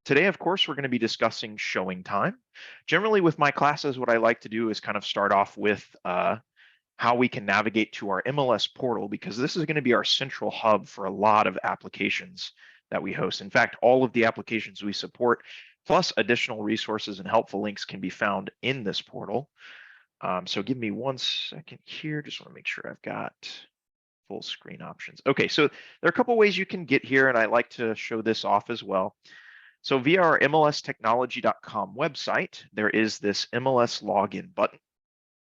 Today, of course, we're going to be discussing showing time. Generally, with my classes, what I like to do is kind of start off with how we can navigate to our MLS portal, because this is going to be our central hub for a lot of applications that we host. In fact, all of the applications we support, plus additional resources and helpful links, can be found in this portal. So give me 1 second here. Just want to make sure I've got full screen options. Okay, so there are a couple ways you can get here, and I like to show this off as well. So via our MLStechnology.com website, there is this MLS login button.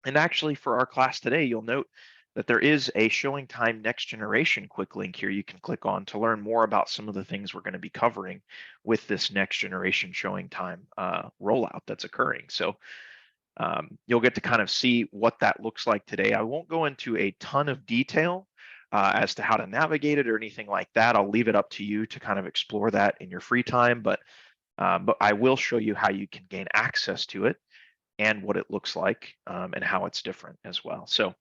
And actually, for our class today, you'll note that there is a Showing Time Next Generation quick link here you can click on to learn more about some of the things we're going to be covering with this next generation Showing Time rollout that's occurring. So you'll get to kind of see what that looks like today. I won't go into a ton of detail as to how to navigate it or anything like that. I'll leave it up to you to kind of explore that in your free time, but I will show you how you can gain access to it and what it looks like and how it's different as well. So,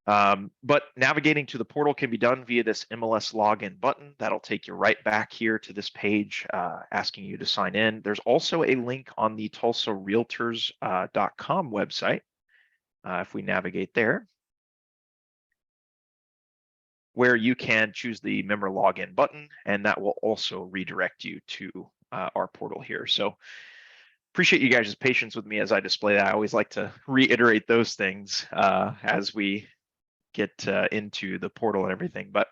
but navigating to the portal can be done via this MLS login button. That'll take you right back here to this page asking you to sign in. There's also a link on the TulsaRealtors.com website if we navigate there, where you can choose the member login button, and that will also redirect you to our portal here. So appreciate you guys' patience with me as I display that. I always like to reiterate those things as we get into the portal and everything. But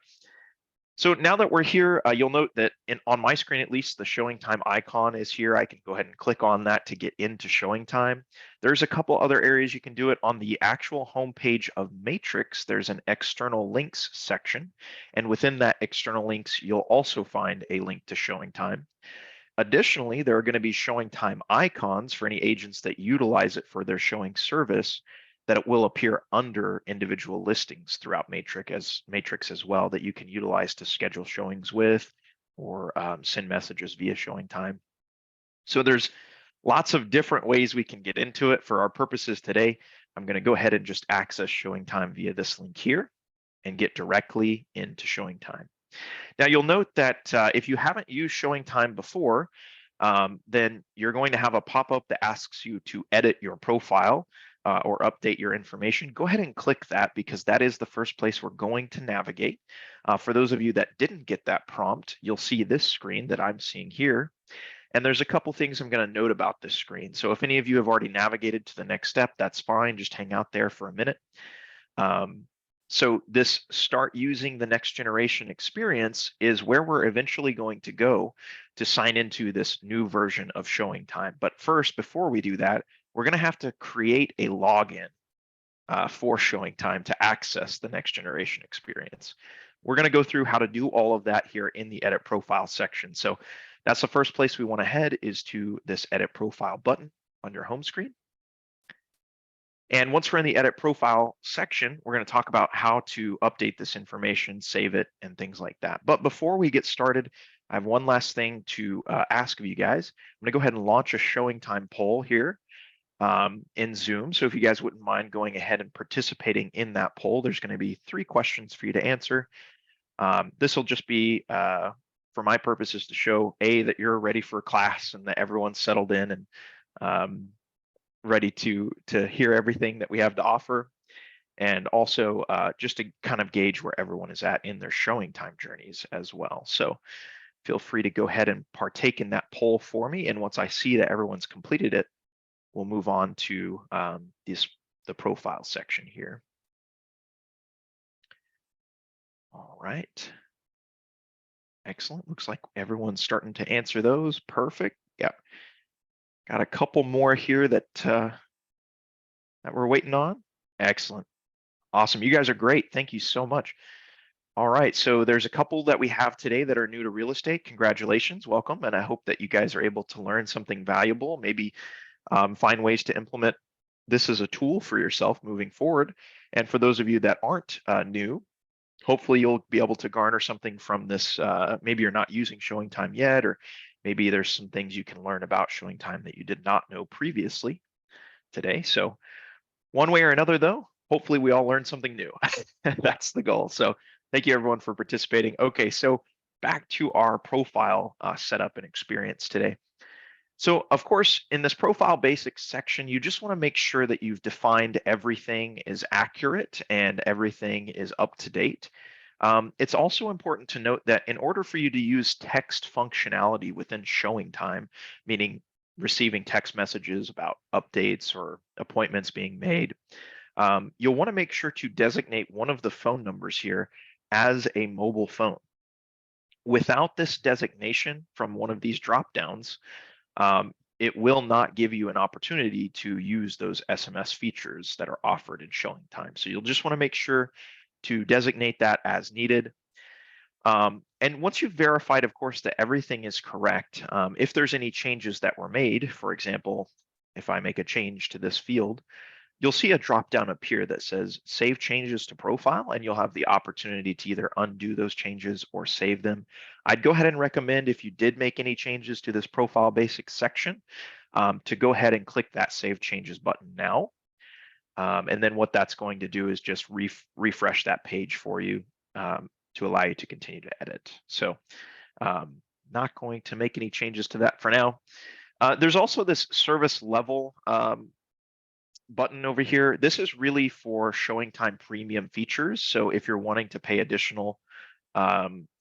so now that we're here, you'll note that on my screen, at least, the Showing Time icon is here. I can go ahead and click on that to get into Showing Time. There's a couple other areas you can do it. On the actual homepage of Matrix, there's an external links section. And within that external links, you'll also find a link to Showing Time. Additionally, there are going to be Showing Time icons for any agents that utilize it for their showing service, that it will appear under individual listings throughout Matrix as well, that you can utilize to schedule showings with or send messages via Showing Time. So there's lots of different ways we can get into it. For our purposes today, I'm going to go ahead and just access Showing Time via this link here and get directly into Showing Time. Now you'll note that if you haven't used Showing Time before, then you're going to have a pop-up that asks you to edit your profile or update your information. Go ahead and click that, because that is the first place we're going to navigate. For those of you that didn't get that prompt, you'll see this screen that I'm seeing here. And there's a couple things I'm going to note about this screen. So if any of you have already navigated to the next step, that's fine. Just hang out there for a minute. So this start using the next generation experience is where we're eventually going to go to sign into this new version of Showing Time. But first, before we do that, we're going to have to create a login for Showing Time to access the next generation experience. We're going to go through how to do all of that here in the Edit Profile section. So that's the first place we want to head, is to this Edit Profile button on your home screen. And once we're in the Edit Profile section, we're going to talk about how to update this information, save it, and things like that. But before we get started, I have one last thing to ask of you guys. I'm going to go ahead and launch a Showing Time poll here in Zoom. So if you guys wouldn't mind going ahead and participating in that poll, there's going to be 3 questions for you to answer. This will just be, for my purposes, to show that you're ready for class and that everyone's settled in and ready to hear everything that we have to offer, and also just to kind of gauge where everyone is at in their Showing Time journeys as well. So feel free to go ahead and partake in that poll for me, and once I see that everyone's completed it, we'll move on to the profile section here. All right. Excellent. Looks like everyone's starting to answer those. Perfect. Yep. Got a couple more here that we're waiting on. Excellent. Awesome. You guys are great. Thank you so much. All right. So there's a couple that we have today that are new to real estate. Congratulations. Welcome. And I hope that you guys are able to learn something valuable, maybe find ways to implement this as a tool for yourself moving forward. And for those of you that aren't new, hopefully you'll be able to garner something from this. Maybe you're not using Showing Time yet, or maybe there's some things you can learn about Showing Time that you did not know previously today. So one way or another, though, hopefully we all learned something new. That's the goal. So thank you everyone for participating. Okay, so back to our profile setup and experience today. So of course, in this profile basics section, you just want to make sure that you've defined everything is accurate and everything is up to date. It's also important to note that in order for you to use text functionality within ShowingTime, meaning receiving text messages about updates or appointments being made, you'll want to make sure to designate one of the phone numbers here as a mobile phone. Without this designation from one of these drop downs, it will not give you an opportunity to use those SMS features that are offered in ShowingTime. So you'll just want to make sure to designate that as needed. And once you've verified, of course, that everything is correct, if there's any changes that were made, for example, if I make a change to this field, you'll see a drop down appear that says save changes to profile, and you'll have the opportunity to either undo those changes or save them. I'd go ahead and recommend, if you did make any changes to this profile basics section, to go ahead and click that save changes button now. And then what that's going to do is just refresh that page for you to allow you to continue to edit. So not going to make any changes to that for now. There's also this service level button over here. This is really for ShowingTime premium features. So if you're wanting to pay additional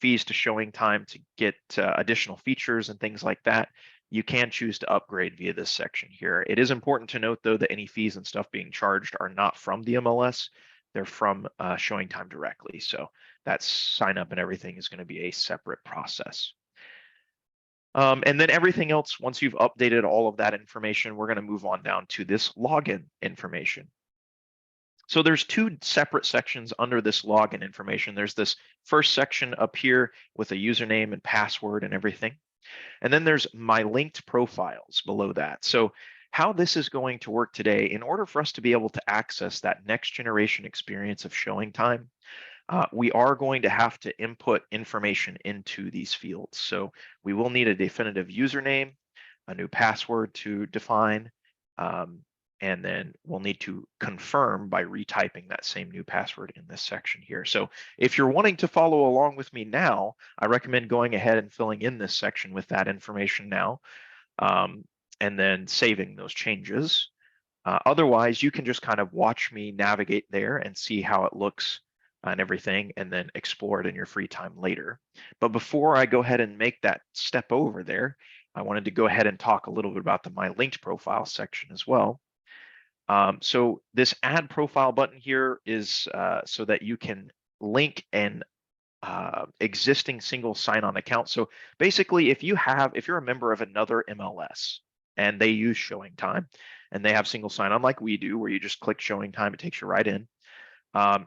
fees to ShowingTime to get additional features and things like that, you can choose to upgrade via this section here. It is important to note, though, that any fees and stuff being charged are not from the MLS. They're from ShowingTime directly. So that sign up and everything is going to be a separate process. And then everything else, once you've updated all of that information, we're going to move on down to this login information. So there's two separate sections under this login information. There's this first section up here with a username and password and everything. And then there's my linked profiles below that. So how this is going to work today, in order for us to be able to access that next generation experience of ShowingTime, we are going to have to input information into these fields. So we will need a definitive username, a new password to define, and then we'll need to confirm by retyping that same new password in this section here. So if you're wanting to follow along with me now, I recommend going ahead and filling in this section with that information now, and then saving those changes. Otherwise, you can just kind of watch me navigate there and see how it looks and everything, and then explore it in your free time later. But before I go ahead and make that step over there, I wanted to go ahead and talk a little bit about the My Linked Profile section as well. So this Add Profile button here is so that you can link an existing single sign-on account. So basically, if you're a member of another MLS and they use ShowingTime and they have single sign-on like we do, where you just click ShowingTime, it takes you right in.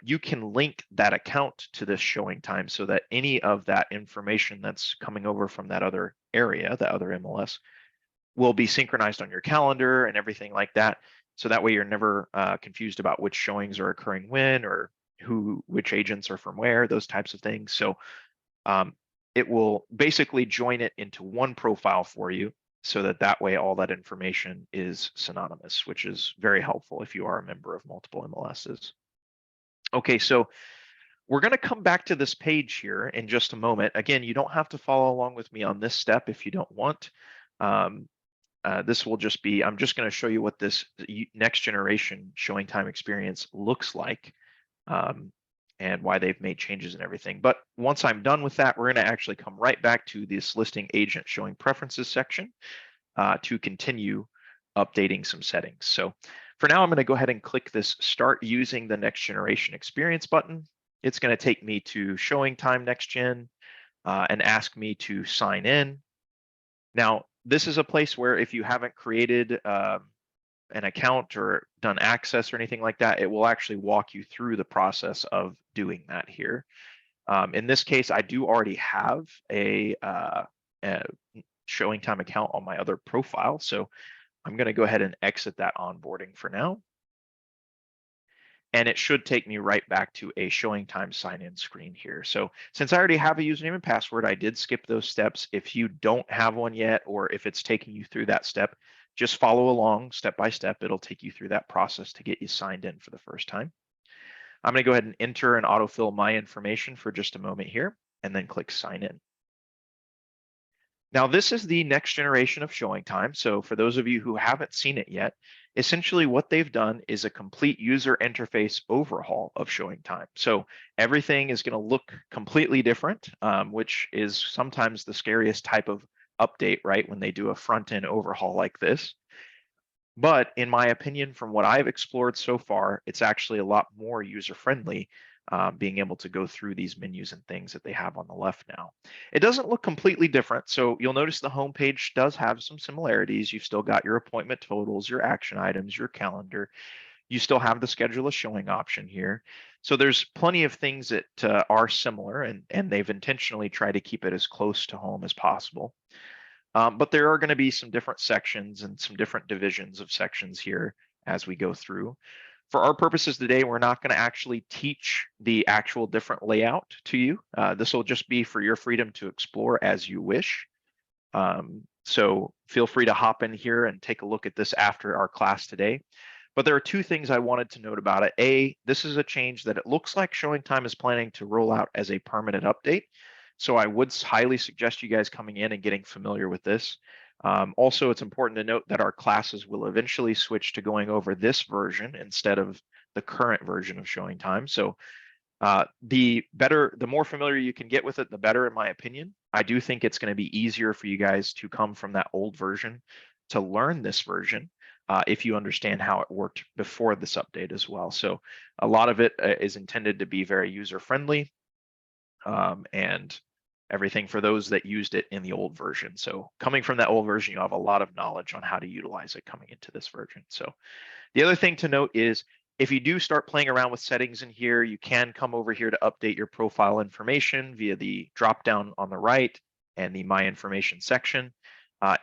You can link that account to this ShowingTime so that any of that information that's coming over from that other area, that other MLS, will be synchronized on your calendar and everything like that. So that way you're never confused about which showings are occurring when, or which agents are from where, those types of things. So it will basically join it into one profile for you, so that way all that information is synonymous, which is very helpful if you are a member of multiple MLSs. Okay, so we're going to come back to this page here in just a moment. Again, you don't have to follow along with me on this step if you don't want. This will just be, I'm just going to show you what this next generation ShowingTime experience looks like, and why they've made changes and everything. But once I'm done with that, we're going to actually come right back to this listing agent showing preferences section to continue updating some settings. So for now, I'm going to go ahead and click this Start Using the Next Generation Experience button. It's going to take me to ShowingTime Next Gen and ask me to sign in. Now, this is a place where if you haven't created an account or done access or anything like that, it will actually walk you through the process of doing that here. In this case, I do already have a ShowingTime account on my other profile, so I'm going to go ahead and exit that onboarding for now. And it should take me right back to a ShowingTime sign-in screen here. So since I already have a username and password, I did skip those steps. If you don't have one yet, or if it's taking you through that step, just follow along step by step. It'll take you through that process to get you signed in for the first time. I'm going to go ahead and enter and autofill my information for just a moment here, and then click sign in. Now, this is the next generation of ShowingTime. So for those of you who haven't seen it yet, essentially what they've done is a complete user interface overhaul of ShowingTime. So everything is going to look completely different, which is sometimes the scariest type of update, right? When they do a front-end overhaul like this. But in my opinion, from what I've explored so far, it's actually a lot more user-friendly, being able to go through these menus and things that they have on the left now. It doesn't look completely different. So you'll notice the homepage does have some similarities. You've still got your appointment totals, your action items, your calendar. You still have the schedule a showing option here. So there's plenty of things that are similar, and they've intentionally tried to keep it as close to home as possible. But there are going to be some different sections and some different divisions of sections here as we go through. For our purposes today, we're not going to actually teach the actual different layout to you. This will just be for your freedom to explore as you wish. So feel free to hop in here and take a look at this after our class today. But there are two things I wanted to note about it. A, this is a change that it looks like ShowingTime is planning to roll out as a permanent update. So I would highly suggest you guys coming in and getting familiar with this. Also, it's important to note that our classes will eventually switch to going over this version instead of the current version of ShowingTime. So the more familiar you can get with it, the better, in my opinion. I do think it's going to be easier for you guys to come from that old version to learn this version, if you understand how it worked before this update as well. So a lot of it is intended to be very user-friendly, and everything for those that used it in the old version. So coming from that old version, you have a lot of knowledge on how to utilize it coming into this version. So the other thing to note is if you do start playing around with settings in here, you can come over here to update your profile information via the drop down on the right and the My Information section.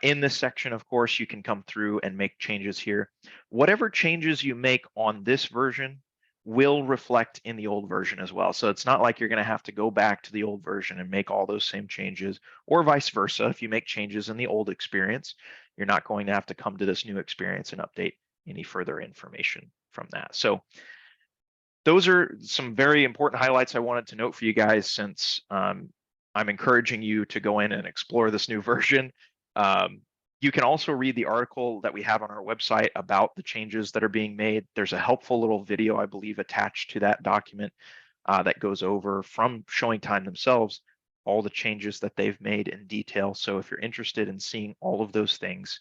In this section, of course, you can come through and make changes here. Whatever changes you make on this version will reflect in the old version as well. So it's not like you're going to have to go back to the old version and make all those same changes, or vice versa. If you make changes in the old experience, you're not going to have to come to this new experience and update any further information from that. So those are some very important highlights I wanted to note for you guys, since I'm encouraging you to go in and explore this new version. You can also read the article that we have on our website about the changes that are being made. There's a helpful little video, I believe, attached to that document that goes over from ShowingTime themselves all the changes that they've made in detail. So if you're interested in seeing all of those things,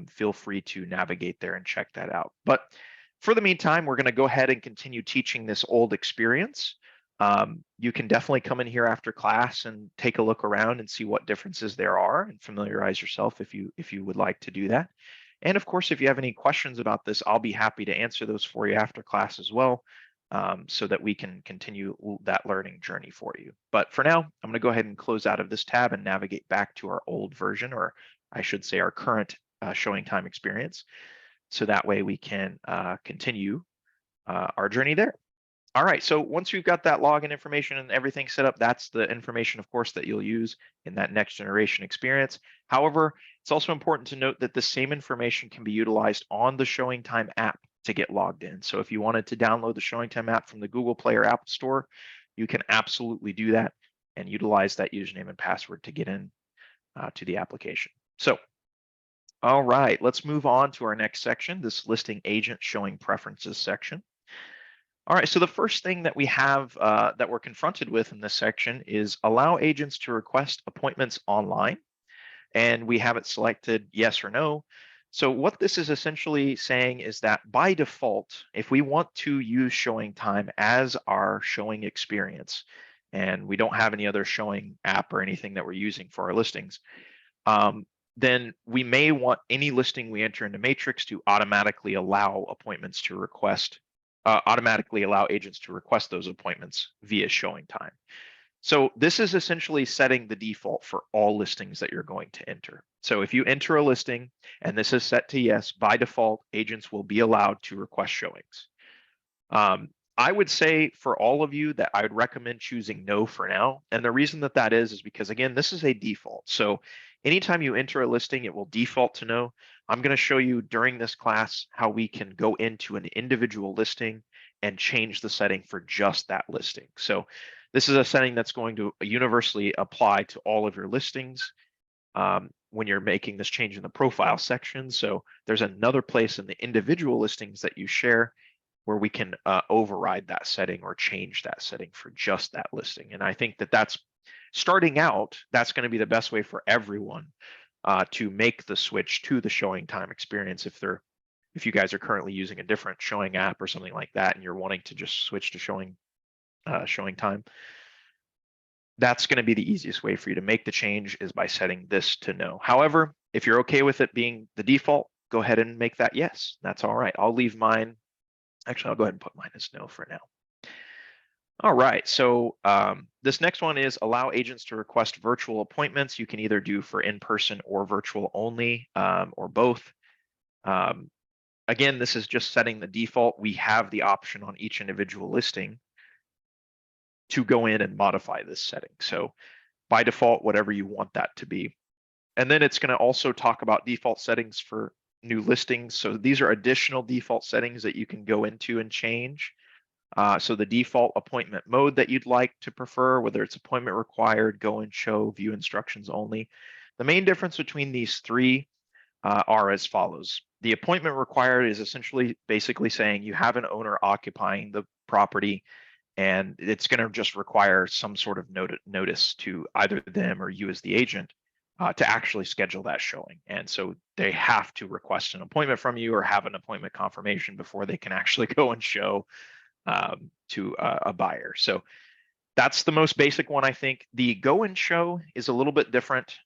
feel free to navigate there and check that out. But for the meantime, we're going to go ahead and continue teaching this old experience. You can definitely come in here after class and take a look around and see what differences there are and familiarize yourself if you would like to do that. And of course, if you have any questions about this, I'll be happy to answer those for you after class as well, so that we can continue that learning journey for you. But for now, I'm going to go ahead and close out of this tab and navigate back to our old version, or I should say our current ShowingTime experience. So that way we can continue our journey there. All right, so once you've got that login information and everything set up, that's the information, of course, that you'll use in that next generation experience. However, it's also important to note that the same information can be utilized on the ShowingTime app to get logged in. So if you wanted to download the ShowingTime app from the Google Play or Apple Store, you can absolutely do that and utilize that username and password to get in to the application. So, all right, let's move on to our next section, this listing agent showing preferences section. All right, so the first thing that we have that we're confronted with in this section is allow agents to request appointments online. And we have it selected yes or no. So what this is essentially saying is that by default, if we want to use ShowingTime as our showing experience, and we don't have any other showing app or anything that we're using for our listings, then we may want any listing we enter into Matrix to automatically allow appointments to request automatically allow agents to request those appointments via ShowingTime. So this is essentially setting the default for all listings that you're going to enter. So if you enter a listing and this is set to yes, by default, agents will be allowed to request showings. I would say for all of you that I would recommend choosing no for now. And the reason that that is because, again, this is a default. So anytime you enter a listing, it will default to no. I'm going to show you during this class how we can go into an individual listing and change the setting for just that listing. So this is a setting that's going to universally apply to all of your listings. when you're making this change in the profile section. So there's another place in the individual listings that you share where we can override that setting or change that setting for just that listing. And I think that that's starting out, that's going to be the best way for everyone to make the switch to the ShowingTime experience. If you guys are currently using a different showing app or something like that, and you're wanting to just switch to ShowingTime, that's going to be the easiest way for you to make the change, is by setting this to no. However, if you're okay with it being the default, go ahead and make that yes. That's all right. I'll leave mine. Actually, I'll go ahead and put mine as no for now. All right, so this next one is allow agents to request virtual appointments. You can either do for in-person or virtual only, or both. Again, this is just setting the default. We have the option on each individual listing to go in and modify this setting. So by default, whatever you want that to be. And then it's going to also talk about default settings for new listings. So these are additional default settings that you can go into and change. So the default appointment mode that you'd like to prefer, whether it's appointment required, go and show, view instructions only. The main difference between these three are as follows. The appointment required is essentially basically saying you have an owner occupying the property, and it's going to just require some sort of notice to either them or you as the agent to actually schedule that showing. And so they have to request an appointment from you or have an appointment confirmation before they can actually go and show to a buyer. So that's the most basic one, I think. The go and show is a little bit different.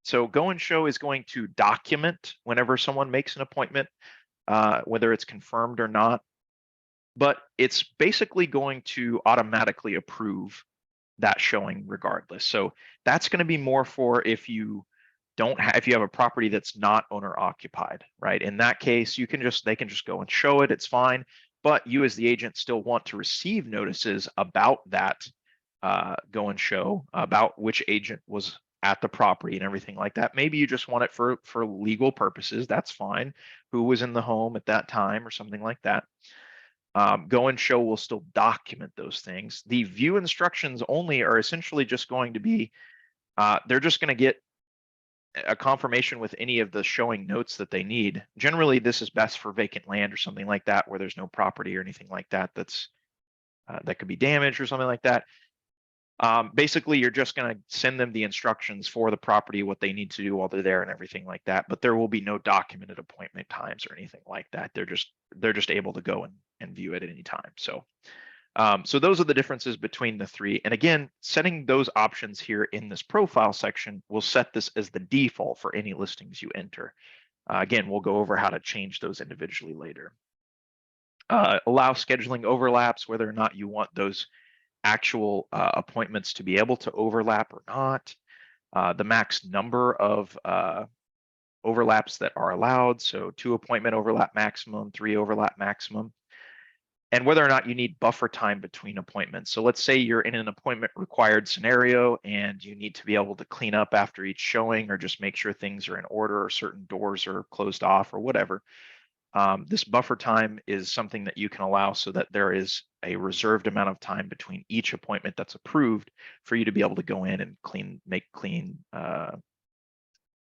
So go and show is going to document whenever someone makes an appointment, whether it's confirmed or not. But it's basically going to automatically approve that showing regardless. So that's going to be more for if you if you have a property that's not owner occupied, right? In that case, they can just go and show it. It's fine. But you as the agent still want to receive notices about that go and show, about which agent was at the property and everything like that. Maybe you just want it for legal purposes. That's fine. Who was in the home at that time or something like that. Go and show will still document those things. The view instructions only are essentially just going to be, they're just going to get a confirmation with any of the showing notes that they need. Generally, this is best for vacant land or something like that, where there's no property or anything like that that could be damaged or something like that. Basically, you're just going to send them the instructions for the property, what they need to do while they're there and everything like that. But there will be no documented appointment times or anything like that. They're just able to go and view it at any time. So so those are the differences between the three. And again, setting those options here in this profile section will set this as the default for any listings you enter. Again, we'll go over how to change those individually later. Allow scheduling overlaps, whether or not you want those actual appointments to be able to overlap or not. The max number of overlaps that are allowed. So 2 appointment overlap maximum, 3 overlap maximum. And whether or not you need buffer time between appointments. So let's say you're in an appointment required scenario and you need to be able to clean up after each showing or just make sure things are in order or certain doors are closed off or whatever. This buffer time is something that you can allow so that there is a reserved amount of time between each appointment that's approved for you to be able to go in and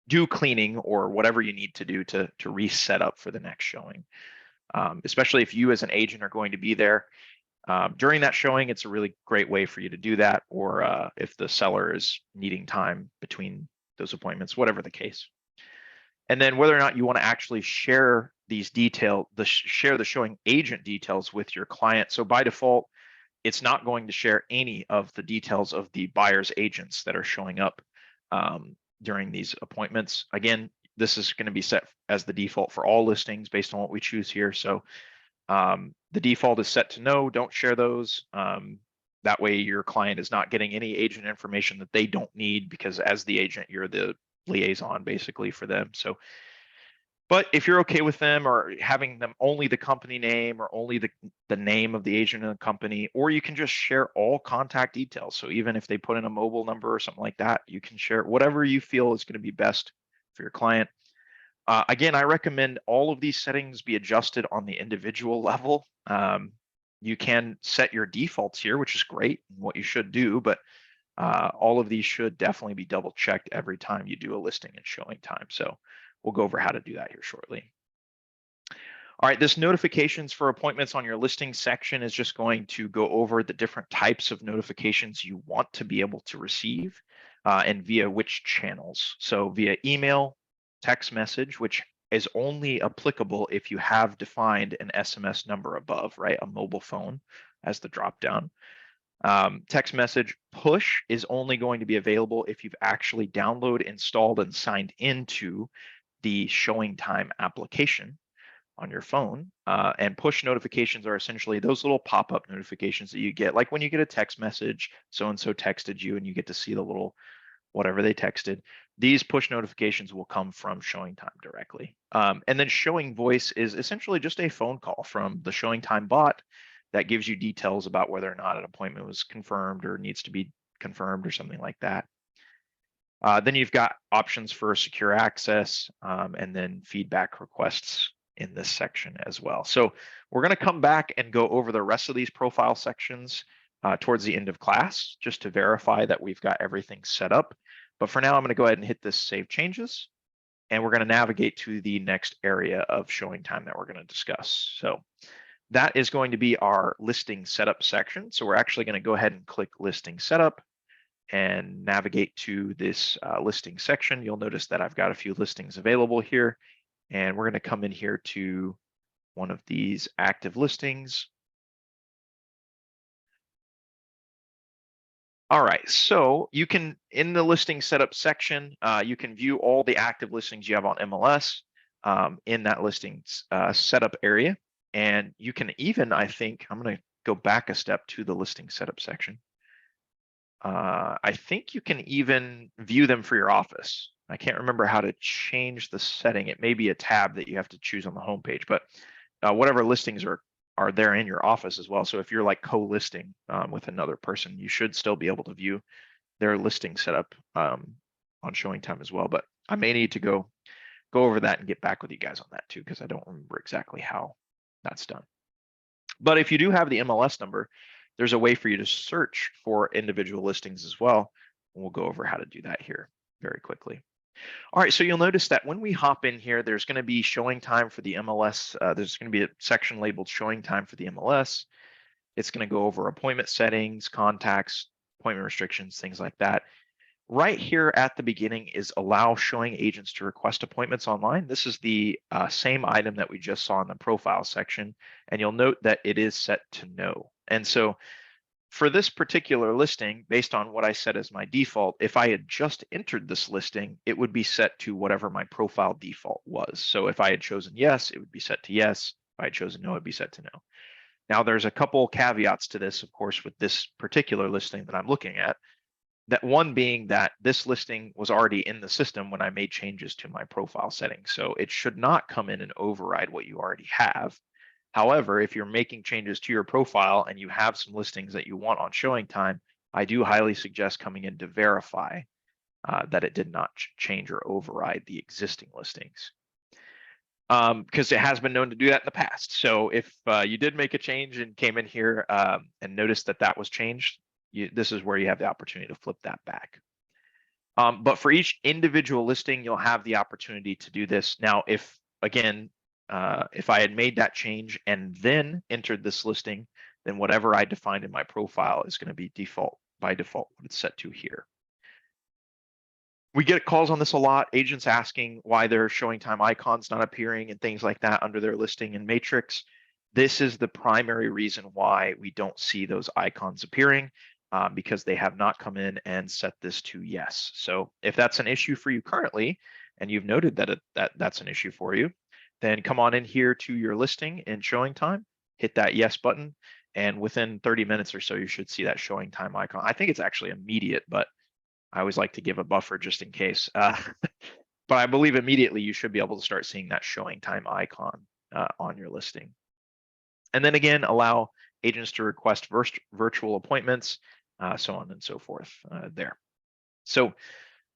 do cleaning or whatever you need to do to reset up for the next showing. Especially if you as an agent are going to be there during that showing, it's a really great way for you to do that. Or if the seller is needing time between those appointments, whatever the case. And then whether or not you want to actually share these share the showing agent details with your client. So by default, it's not going to share any of the details of the buyer's agents that are showing up during these appointments. Again, this is going to be set as the default for all listings based on what we choose here. So the default is set to no, don't share those. That way your client is not getting any agent information that they don't need, because as the agent, you're the liaison basically for them. So, but if you're okay with them or having them only the company name or only the name of the agent in the company, or you can just share all contact details. So even if they put in a mobile number or something like that, you can share whatever you feel is going to be best for your client. Again, I recommend all of these settings be adjusted on the individual level. You can set your defaults here, which is great and what you should do, but All of these should definitely be double checked every time you do a listing in ShowingTime. So we'll go over how to do that here shortly. All right, this notifications for appointments on your listing section is just going to go over the different types of notifications you want to be able to receive and via which channels. So via email, text message, which is only applicable if you have defined an SMS number above, right? A mobile phone as the drop down. Text message push is only going to be available if you've actually downloaded, installed, and signed into the ShowingTime application on your phone. And push notifications are essentially those little pop-up notifications that you get, like when you get a text message, so-and-so texted you, and you get to see the little whatever they texted. These push notifications will come from ShowingTime directly. And then showing voice is essentially just a phone call from the ShowingTime bot that gives you details about whether or not an appointment was confirmed or needs to be confirmed or something like that. Then you've got options for secure access and then feedback requests in this section as well. So we're going to come back and go over the rest of these profile sections towards the end of class, just to verify that we've got everything set up. But for now, I'm going to go ahead and hit this save changes, and we're going to navigate to the next area of ShowingTime that we're going to discuss. So that is going to be our listing setup section. So we're actually going to go ahead and click listing setup and navigate to this listing section. You'll notice that I've got a few listings available here, and we're going to come in here to one of these active listings. All right, so you can, in the listing setup section, you can view all the active listings you have on MLS in that listings setup area. And you can even, I think, I'm going to go back a step to the listing setup section. I think you can even view them for your office. I can't remember how to change the setting. It may be a tab that you have to choose on the homepage, but whatever listings are there in your office as well. So if you're like co-listing with another person, you should still be able to view their listing setup on ShowingTime as well. But I may need to go over that and get back with you guys on that too, because I don't remember exactly how that's done. But if you do have the MLS number, there's a way for you to search for individual listings as well. And we'll go over how to do that here very quickly. All right, so you'll notice that when we hop in here, there's going to be ShowingTime for the MLS. There's going to be a section labeled ShowingTime for the MLS. It's going to go over appointment settings, contacts, appointment restrictions, things like that. Right here at the beginning is allow showing agents to request appointments online. This is the same item that we just saw in the profile section, and you'll note that it is set to no. And so for this particular listing, based on what I set as my default, if I had just entered this listing, it would be set to whatever my profile default was. So if I had chosen yes, it would be set to yes. If I had chosen no, it'd be set to no. Now there's a couple caveats to this, of course, with this particular listing that I'm looking at. That one being that this listing was already in the system when I made changes to my profile settings. So it should not come in and override what you already have. However, if you're making changes to your profile and you have some listings that you want on ShowingTime, I do highly suggest coming in to verify that it did not change or override the existing listings. Because it has been known to do that in the past. So if you did make a change and came in here and noticed that that was changed, this is where you have the opportunity to flip that back. But for each individual listing, you'll have the opportunity to do this. Now, if again, if I had made that change and then entered this listing, then whatever I defined in my profile is going to be by default what it's set to here. We get calls on this a lot, agents asking why their ShowingTime icons not appearing and things like that under their listing in Matrix. This is the primary reason why we don't see those icons appearing. Because they have not come in and set this to yes. So if that's an issue for you currently, and you've noted that that's an issue for you, then come on in here to your listing in ShowingTime, hit that yes button, and within 30 minutes or so, you should see that ShowingTime icon. I think it's actually immediate, but I always like to give a buffer just in case. But I believe immediately you should be able to start seeing that ShowingTime icon on your listing. And then again, allow agents to request virtual appointments, so on and so forth there. So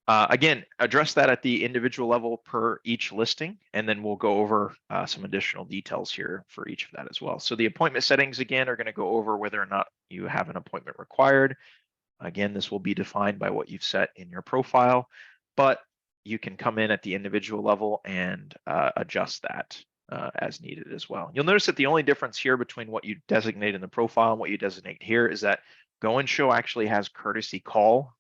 again, address that at the individual level per each listing, and then we'll go over some additional details here for each of that as well. So the appointment settings, again, are going to go over whether or not you have an appointment required. Again, this will be defined by what you've set in your profile, but you can come in at the individual level and adjust that as needed as well. You'll notice that the only difference here between what you designate in the profile and what you designate here is that Go and Show actually has courtesy call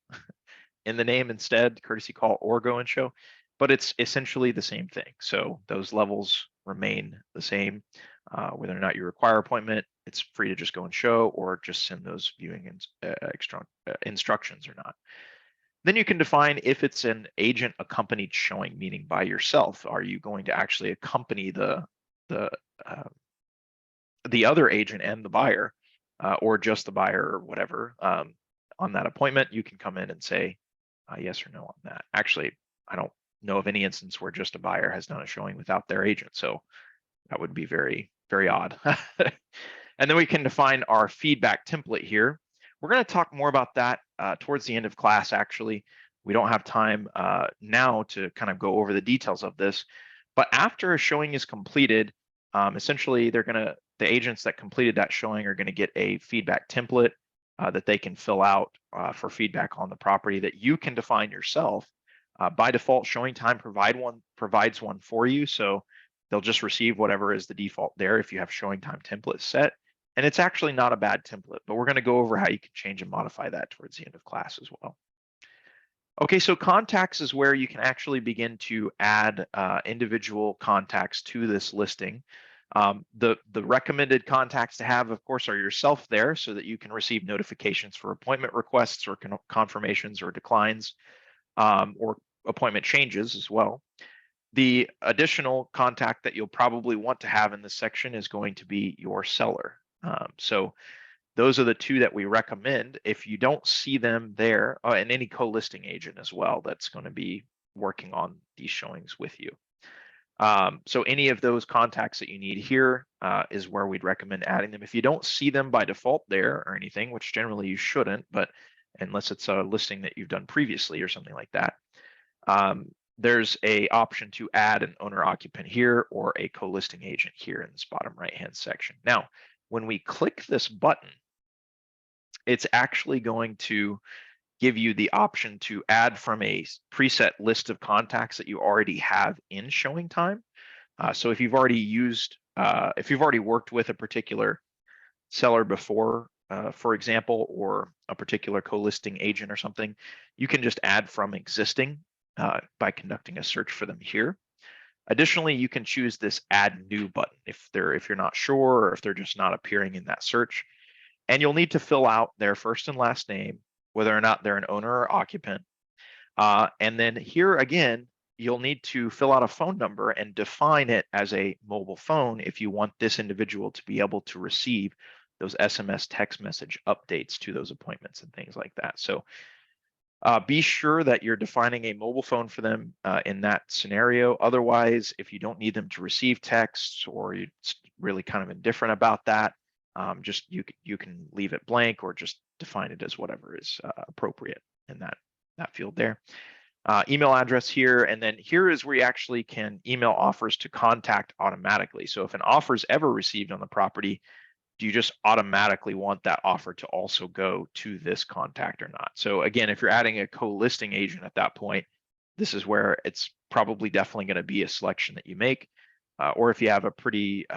in the name instead, courtesy call or Go and Show, but it's essentially the same thing. So those levels remain the same. Whether or not you require appointment, it's free to just Go and Show or just send those viewing instructions or not. Then you can define if it's an agent accompanied showing, meaning by yourself. Are you going to actually accompany the other agent and the buyer, or just the buyer or whatever on that appointment? You can come in and say yes or no on that. Actually, I don't know of any instance where just a buyer has done a showing without their agent, so that would be very, very odd. And then we can define our feedback template here. We're going to talk more about that towards the end of class, actually. We don't have time now to kind of go over the details of this, but after a showing is completed, essentially the agents that completed that showing are going to get a feedback template that they can fill out for feedback on the property that you can define yourself. By default, ShowingTime provides one for you, so they'll just receive whatever is the default there if you have ShowingTime template set. And it's actually not a bad template, but we're going to go over how you can change and modify that towards the end of class as well. Okay, so contacts is where you can actually begin to add individual contacts to this listing. The recommended contacts to have, of course, are yourself there so that you can receive notifications for appointment requests or confirmations or declines or appointment changes as well. The additional contact that you'll probably want to have in this section is going to be your seller. So those are the two that we recommend. If you don't see them there, and any co-listing agent as well that's going to be working on these showings with you. So any of those contacts that you need here is where we'd recommend adding them. If you don't see them by default there or anything, which generally you shouldn't, but unless it's a listing that you've done previously or something like that, there's a option to add an owner occupant here or a co-listing agent here in this bottom right-hand section. Now, when we click this button, it's actually going to give you the option to add from a preset list of contacts that you already have in ShowingTime. So if you've already worked with a particular seller before, for example, or a particular co-listing agent or something, you can just add from existing by conducting a search for them here. Additionally, you can choose this add new button if you're not sure or if they're just not appearing in that search. And you'll need to fill out their first and last name, whether or not they're an owner or occupant. And then here again, you'll need to fill out a phone number and define it as a mobile phone if you want this individual to be able to receive those SMS text message updates to those appointments and things like that. So be sure that you're defining a mobile phone for them in that scenario. Otherwise, if you don't need them to receive texts or you're really kind of indifferent about that, just you can leave it blank or just define it as whatever is appropriate in that field there. Email address here, and then here is where you actually can email offers to contact automatically. So if an offer is ever received on the property, do you just automatically want that offer to also go to this contact or not? So again, if you're adding a co-listing agent at that point, this is where it's probably definitely going to be a selection that you make. Or if you have a pretty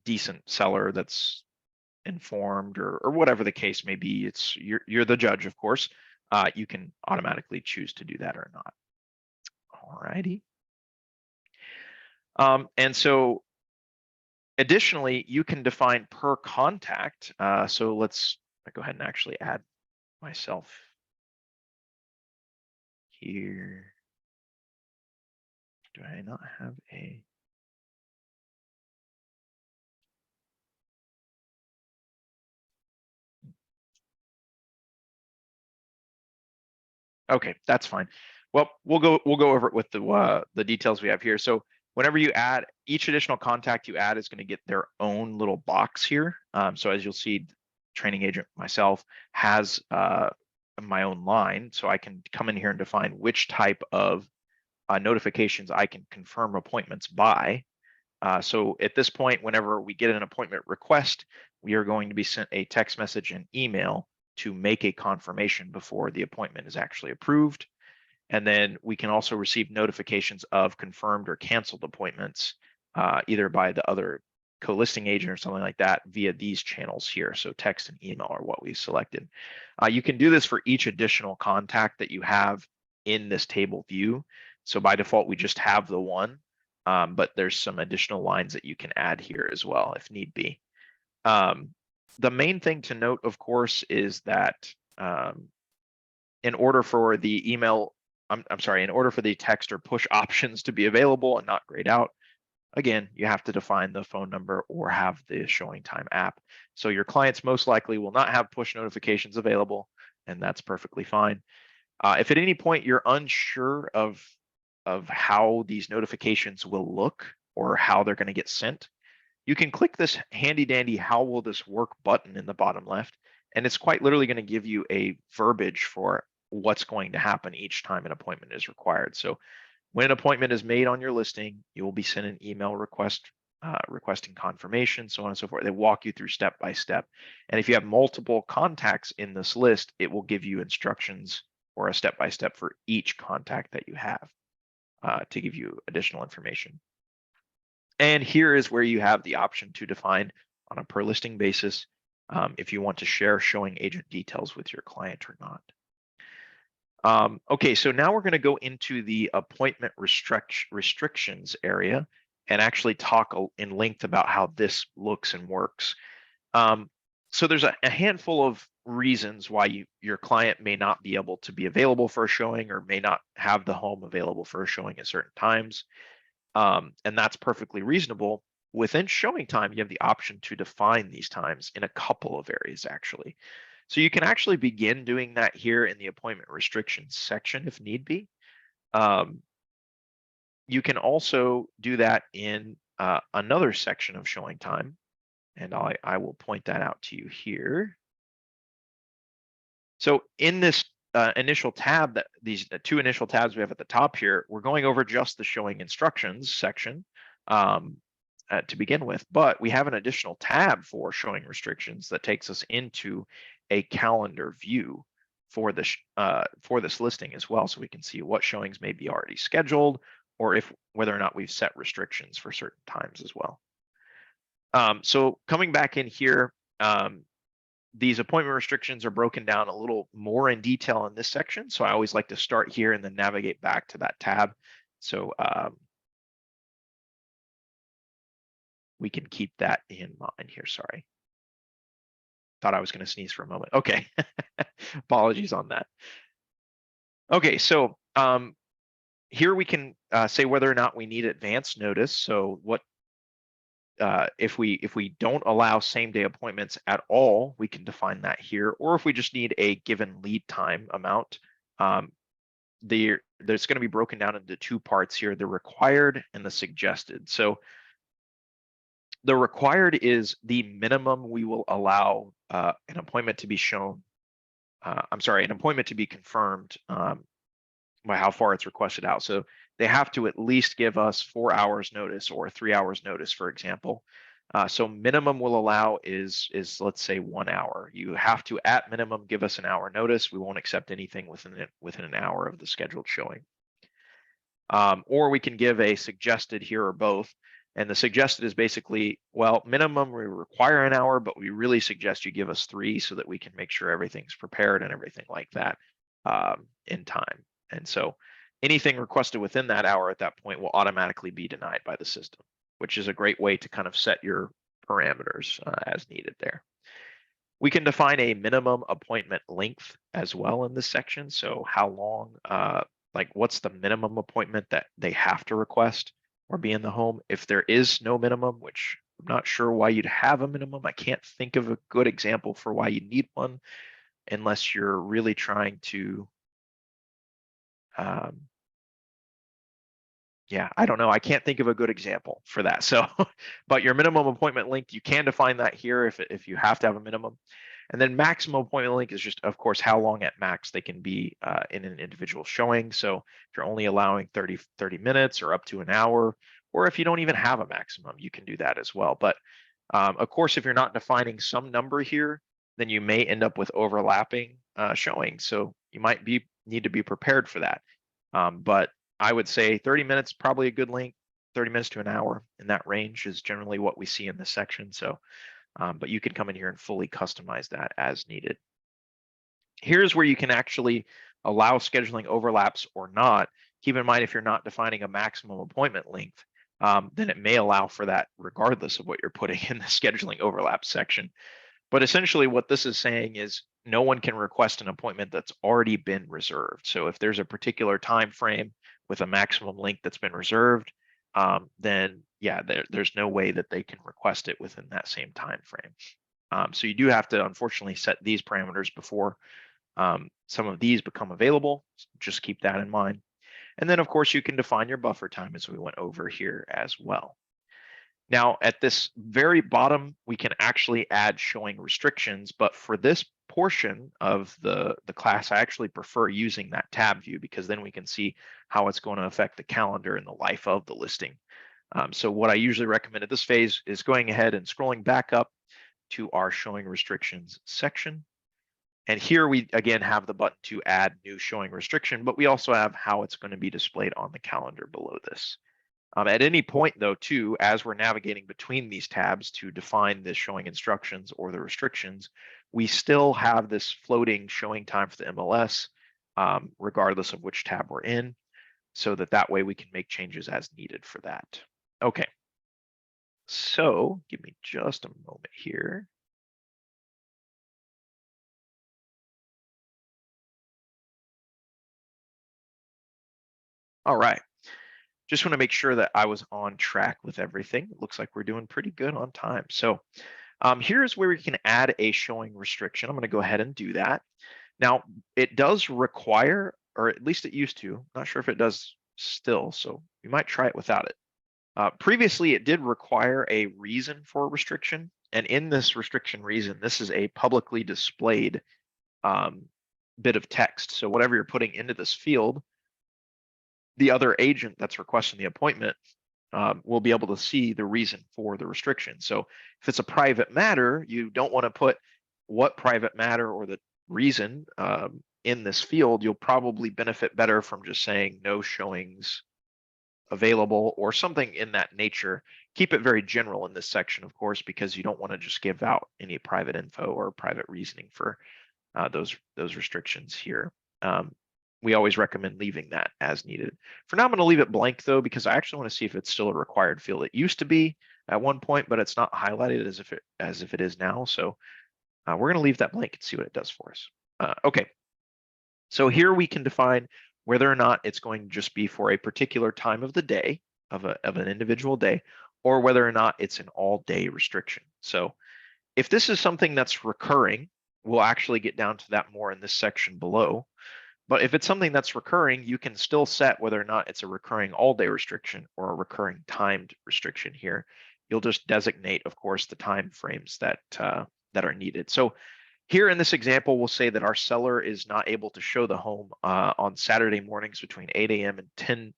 decent seller that's informed or whatever the case may be, you're the judge, of course. You can automatically choose to do that or not. All righty. And so additionally, you can define per contact. So let's go ahead and actually add myself here. Do I not have a? Okay, that's fine. Well, we'll go over it with the details we have here. So whenever you add, each additional contact you add is going to get their own little box here. So as you'll see, training agent myself has my own line, so I can come in here and define which type of notifications I can confirm appointments by. So at this point, whenever we get an appointment request, we are going to be sent a text message and email to make a confirmation before the appointment is actually approved. And then we can also receive notifications of confirmed or canceled appointments, either by the other co-listing agent or something like that via these channels here. So text and email are what we selected. You can do this for each additional contact that you have in this table view. So by default, we just have the one, but there's some additional lines that you can add here as well if need be. The main thing to note, of course, is that in order for the email, I'm sorry, in order for the text or push options to be available and not grayed out, again, you have to define the phone number or have the ShowingTime app. So your clients most likely will not have push notifications available, and that's perfectly fine. If at any point you're unsure of how these notifications will look or how they're going to get sent, you can click this handy dandy "How will this work" button in the bottom left, and it's quite literally going to give you a verbiage for what's going to happen each time an appointment is required. So when an appointment is made on your listing, you will be sent an email request requesting confirmation, so on and so forth. They walk you through step by step. And if you have multiple contacts in this list, it will give you instructions or a step by step for each contact that you have to give you additional information. And here is where you have the option to define on a per listing basis if you want to share showing agent details with your client or not. Okay, so now we're going to go into the appointment restrictions area and actually talk in length about how this looks and works. So there's a handful of reasons why your client may not be able to be available for a showing or may not have the home available for a showing at certain times. And that's perfectly reasonable. Within ShowingTime, you have the option to define these times in a couple of areas, actually. So you can actually begin doing that here in the appointment restrictions section if need be. You can also do that in another section of ShowingTime, and I will point that out to you here. So in this initial tab, that these two initial tabs we have at the top here, we're going over just the showing instructions section to begin with, but we have an additional tab for showing restrictions that takes us into a calendar view for this listing as well, so we can see what showings may be already scheduled or whether or not we've set restrictions for certain times as well. So coming back in here, these appointment restrictions are broken down a little more in detail in this section, so I always like to start here and then navigate back to that tab. So we can keep that in mind here. Sorry. Thought I was going to sneeze for a moment. Okay. Apologies on that. Okay, so here we can say whether or not we need advance notice. So what if we don't allow same-day appointments at all, we can define that here. Or if we just need a given lead time amount, there's going to be broken down into two parts here: the required and the suggested. So the required is the minimum we will allow an appointment to be shown. An appointment to be confirmed by how far it's requested out. So they have to at least give us 4 hours notice or 3 hours notice, for example. So minimum we'll allow is let's say 1 hour. You have to at minimum give us an hour notice. We won't accept anything within an hour of the scheduled showing. Or we can give a suggested here or both. And the suggested is basically, well, minimum we require an hour, but we really suggest you give us 3 so that we can make sure everything's prepared and everything like that in time. And so anything requested within that hour at that point will automatically be denied by the system, which is a great way to kind of set your parameters as needed there. We can define a minimum appointment length as well in this section. So how long, like what's the minimum appointment that they have to request or be in the home? If there is no minimum, which I'm not sure why you'd have a minimum. I can't think of a good example for why you need one unless you're really trying to, yeah, I don't know. I can't think of a good example for that. So, but your minimum appointment length, you can define that here if you have to have a minimum. And then maximum appointment length is just, of course, how long at max they can be in an individual showing. So if you're only allowing 30 minutes or up to an hour, or if you don't even have a maximum, you can do that as well. But of course, if you're not defining some number here, then you may end up with overlapping showing. So you might need to be prepared for that. But I would say 30 minutes, probably a good length. 30 minutes to an hour in that range is generally what we see in this section. So, but you can come in here and fully customize that as needed. Here's where you can actually allow scheduling overlaps or not. Keep in mind, if you're not defining a maximum appointment length, then it may allow for that regardless of what you're putting in the scheduling overlap section. But essentially what this is saying is no one can request an appointment that's already been reserved. So if there's a particular time frame with a maximum length that's been reserved, then yeah, there's no way that they can request it within that same time frame. So you do have to unfortunately set these parameters before some of these become available. So just keep that in mind. And then of course you can define your buffer time as we went over here as well. Now at this very bottom, we can actually add showing restrictions, but for this portion of the class, I actually prefer using that tab view because then we can see how it's going to affect the calendar and the life of the listing. So what I usually recommend at this phase is going ahead and scrolling back up to our showing restrictions section. And here we again have the button to add new showing restriction, but we also have how it's going to be displayed on the calendar below this. At any point though, too, as we're navigating between these tabs to define the showing instructions or the restrictions, we still have this floating showing time for the MLS, regardless of which tab we're in, so that way we can make changes as needed for that. Okay, so give me just a moment here. All right. Just want to make sure that I was on track with everything. It looks like we're doing pretty good on time. So here's where we can add a showing restriction. I'm going to go ahead and do that. Now, it does require, or at least it used to, not sure if it does still, so you might try it without it. Previously, it did require a reason for a restriction. And in this restriction reason, this is a publicly displayed bit of text. So whatever you're putting into this field, the other agent that's requesting the appointment will be able to see the reason for the restriction. So if it's a private matter, you don't want to put what private matter or the reason in this field. You'll probably benefit better from just saying no showings available or something in that nature. Keep it very general in this section, of course, because you don't want to just give out any private info or private reasoning for those restrictions here. We always recommend leaving that as needed. For now, I'm going to leave it blank though, because I actually want to see if it's still a required field. It used to be at one point, but it's not highlighted as if it is now. So we're going to leave that blank and see what it does for us. Okay, so here we can define whether or not it's going to just be for a particular time of the day of an individual day, or whether or not it's an all-day restriction. So if this is something that's recurring, we'll actually get down to that more in this section below. But if it's something that's recurring, you can still set whether or not it's a recurring all-day restriction or a recurring timed restriction here. You'll just designate, of course, the time frames that are needed. So here in this example, we'll say that our seller is not able to show the home on Saturday mornings between 8 a.m. and 10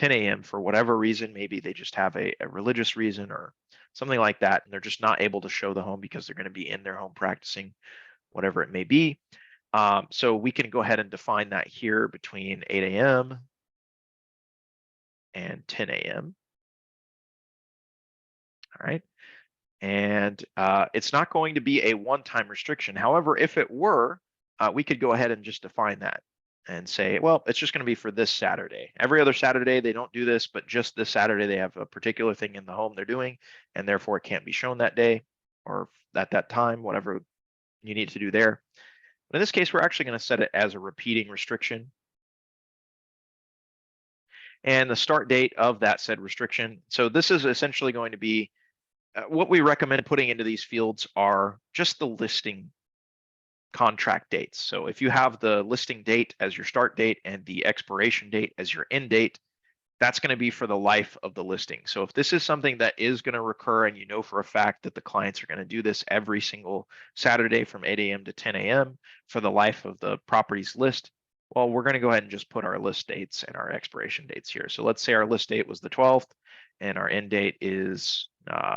a.m. for whatever reason. Maybe they just have a religious reason or something like that, and they're just not able to show the home because they're going to be in their home practicing, whatever it may be. So we can go ahead and define that here between 8 a.m. and 10 a.m. All right. And it's not going to be a one-time restriction. However, if it were, we could go ahead and just define that and say, well, it's just going to be for this Saturday. Every other Saturday, they don't do this, but just this Saturday, they have a particular thing in the home they're doing, and therefore it can't be shown that day or at that time, whatever you need to do there. But in this case, we're actually going to set it as a repeating restriction. And the start date of that said restriction. So this is essentially going to be what we recommend putting into these fields are just the listing contract dates. So if you have the listing date as your start date and the expiration date as your end date, that's going to be for the life of the listing. So if this is something that is going to recur and you know for a fact that the clients are going to do this every single Saturday from 8 a.m. to 10 a.m. for the life of the property's list, well, we're going to go ahead and just put our list dates and our expiration dates here. So let's say our list date was the 12th and our end date is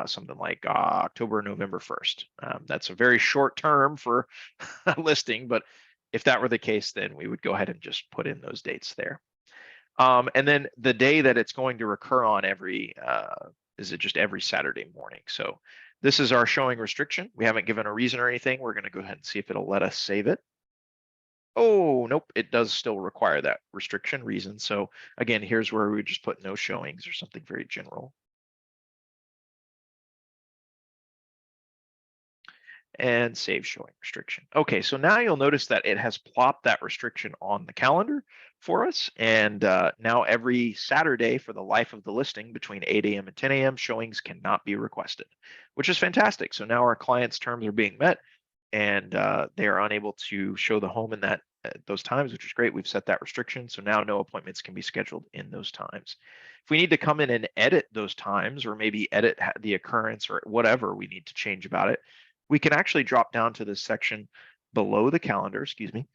something like October, November 1st. That's a very short term for a listing, but if that were the case, then we would go ahead and just put in those dates there. And then the day that it's going to recur on is it just every Saturday morning? So this is our showing restriction. We haven't given a reason or anything. We're going to go ahead and see if it'll let us save it. Oh, nope, it does still require that restriction reason. So again, here's where we just put no showings or something very general. And save showing restriction. Okay, so now you'll notice that it has plopped that restriction on the calendar for us. And now every Saturday for the life of the listing between 8 a.m. and 10 a.m. showings cannot be requested, which is fantastic. So now our clients' terms are being met and they are unable to show the home in those times, which is great. We've set that restriction. So now no appointments can be scheduled in those times. If we need to come in and edit those times or maybe edit the occurrence or whatever we need to change about it, we can actually drop down to this section below the calendar, excuse me,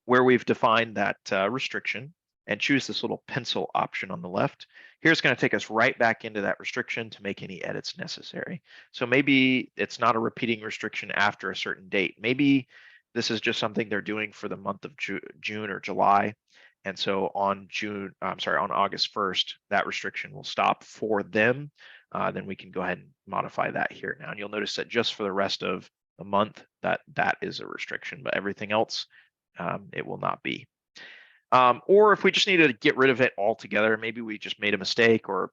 where we've defined that restriction and choose this little pencil option on the left. Here it's going to take us right back into that restriction to make any edits necessary. So maybe it's not a repeating restriction after a certain date. Maybe this is just something they're doing for the month of June or July. And so on August 1st, that restriction will stop for them. Then we can go ahead and modify that here now. And you'll notice that just for the rest of the month, that is a restriction, but everything else, it will not be. Or if we just need to get rid of it altogether, maybe we just made a mistake or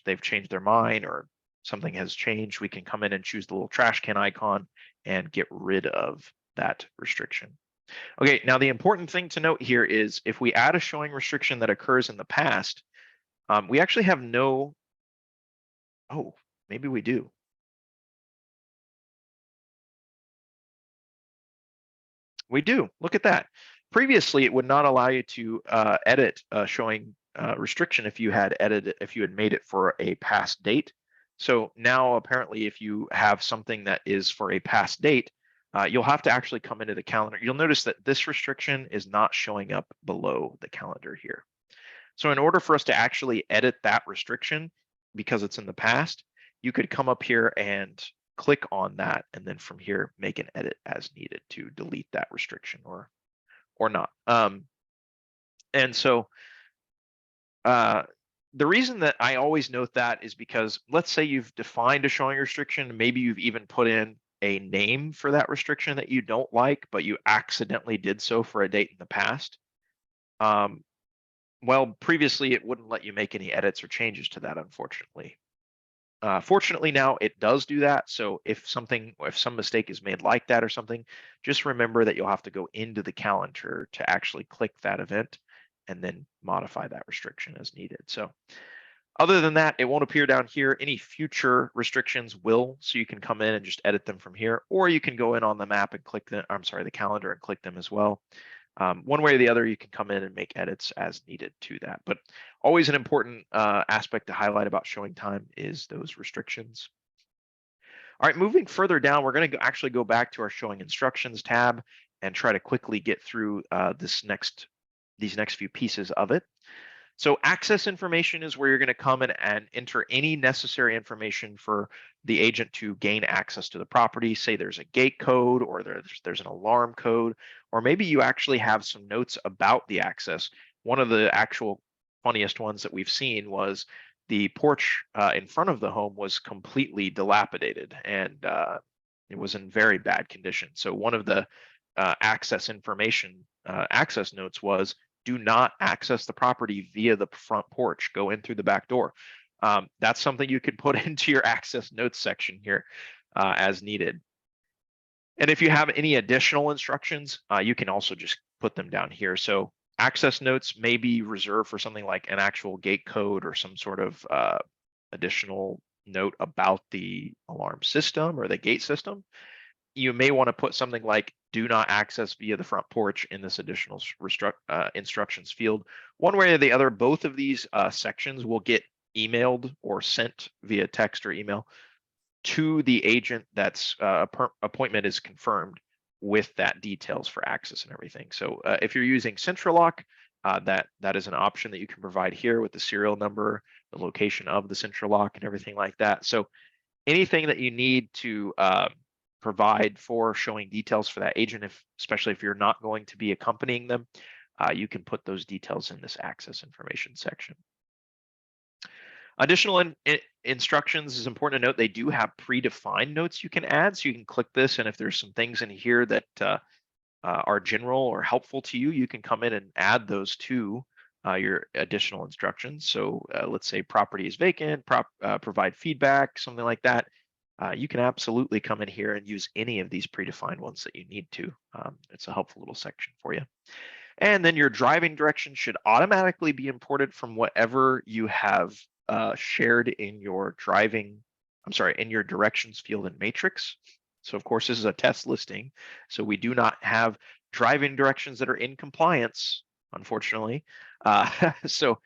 they've changed their mind or something has changed, we can come in and choose the little trash can icon and get rid of that restriction. Okay, now the important thing to note here is if we add a showing restriction that occurs in the past, we actually have no, oh, maybe we do. We do, look at that. Previously, it would not allow you to edit a showing restriction if you had made it for a past date. So now apparently if you have something that is for a past date, you'll have to actually come into the calendar. You'll notice that this restriction is not showing up below the calendar here. So in order for us to actually edit that restriction, because it's in the past, you could come up here and click on that, and then from here, make an edit as needed to delete that restriction or not. And so the reason that I always note that is because let's say you've defined a showing restriction, maybe you've even put in a name for that restriction that you don't like, but you accidentally did so for a date in the past. Well, previously it wouldn't let you make any edits or changes to that, unfortunately. Fortunately now it does do that. So if some mistake is made like that or something, just remember that you'll have to go into the calendar to actually click that event and then modify that restriction as needed. So other than that, it won't appear down here. Any future restrictions will, so you can come in and just edit them from here, or you can go in on the map and click them, the calendar and click them as well. One way or the other, you can come in and make edits as needed to that. But always an important aspect to highlight about ShowingTime is those restrictions. All right, moving further down, we're going to actually go back to our showing instructions tab and try to quickly get through these next few pieces of it. So access information is where you're going to come in and enter any necessary information for the agent to gain access to the property. Say there's a gate code or there's an alarm code, or maybe you actually have some notes about the access. One of the actual funniest ones that we've seen was the porch in front of the home was completely dilapidated and it was in very bad condition. So one of the access notes was, do not access the property via the front porch. Go in through the back door. That's something you could put into your access notes section here as needed. And if you have any additional instructions, you can also just put them down here. So access notes may be reserved for something like an actual gate code or some sort of additional note about the alarm system or the gate system. You may want to put something like do not access via the front porch in this additional instructions field. One way or the other, both of these sections will get emailed or sent via text or email to the agent that's appointment is confirmed with that details for access and everything. So if you're using CentralLock, that is an option that you can provide here with the serial number, the location of the central lock, and everything like that. So anything that you need to provide for showing details for that agent, especially if you're not going to be accompanying them, you can put those details in this access information section. Additional instructions is important to note. They do have predefined notes you can add, so you can click this, and if there's some things in here that are general or helpful to you, you can come in and add those to your additional instructions. So let's say property is vacant, provide feedback, something like that. You can absolutely come in here and use any of these predefined ones that you need to. It's a helpful little section for you. And then your driving directions should automatically be imported from whatever you have shared in your in your directions field in Matrix. So of course, this is a test listing. So we do not have driving directions that are in compliance, unfortunately. So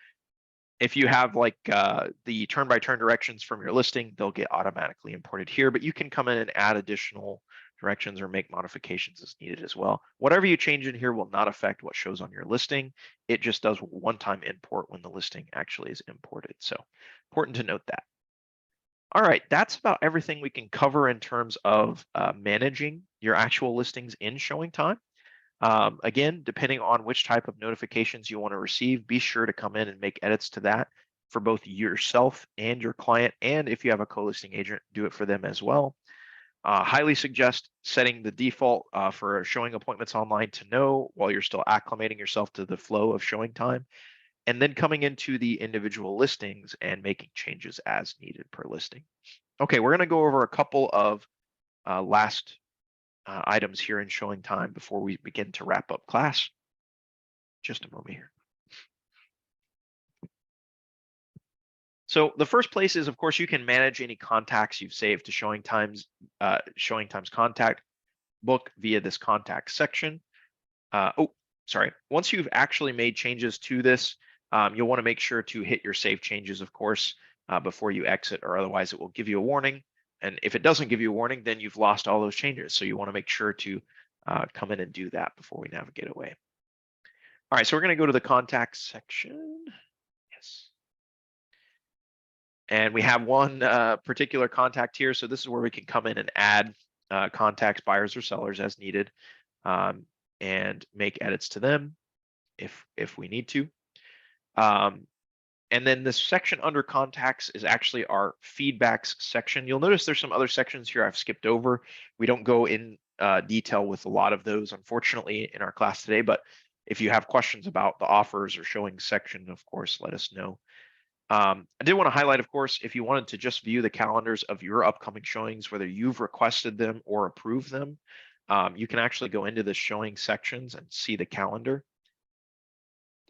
if you have like the turn-by-turn directions from your listing, they'll get automatically imported here, but you can come in and add additional directions or make modifications as needed as well. Whatever you change in here will not affect what shows on your listing. It just does one-time import when the listing actually is imported. So important to note that. All right, that's about everything we can cover in terms of managing your actual listings in ShowingTime. Again, depending on which type of notifications you want to receive, be sure to come in and make edits to that for both yourself and your client. And if you have a co-listing agent, do it for them as well. Highly suggest setting the default for showing appointments online to no while you're still acclimating yourself to the flow of ShowingTime, and then coming into the individual listings and making changes as needed per listing. Okay, we're going to go over a couple of last items here in ShowingTime before we begin to wrap up class. Just a moment here. So the first place is, of course, you can manage any contacts you've saved to ShowingTime's contact book via this contact section. Once you've actually made changes to this, you'll want to make sure to hit your save changes, of course, before you exit, or otherwise it will give you a warning. And if it doesn't give you a warning, then you've lost all those changes. So you want to make sure to come in and do that before we navigate away. All right, so we're going to go to the contact section. Yes. And we have one particular contact here. So this is where we can come in and add contacts, buyers or sellers as needed, and make edits to them if we need to. And then this section under contacts is actually our feedbacks section. You'll notice there's some other sections here I've skipped over. We don't go in detail with a lot of those, unfortunately, in our class today. But if you have questions about the offers or showing section, of course, let us know. I did want to highlight, of course, if you wanted to just view the calendars of your upcoming showings, whether you've requested them or approved them, you can actually go into the showing sections and see the calendar.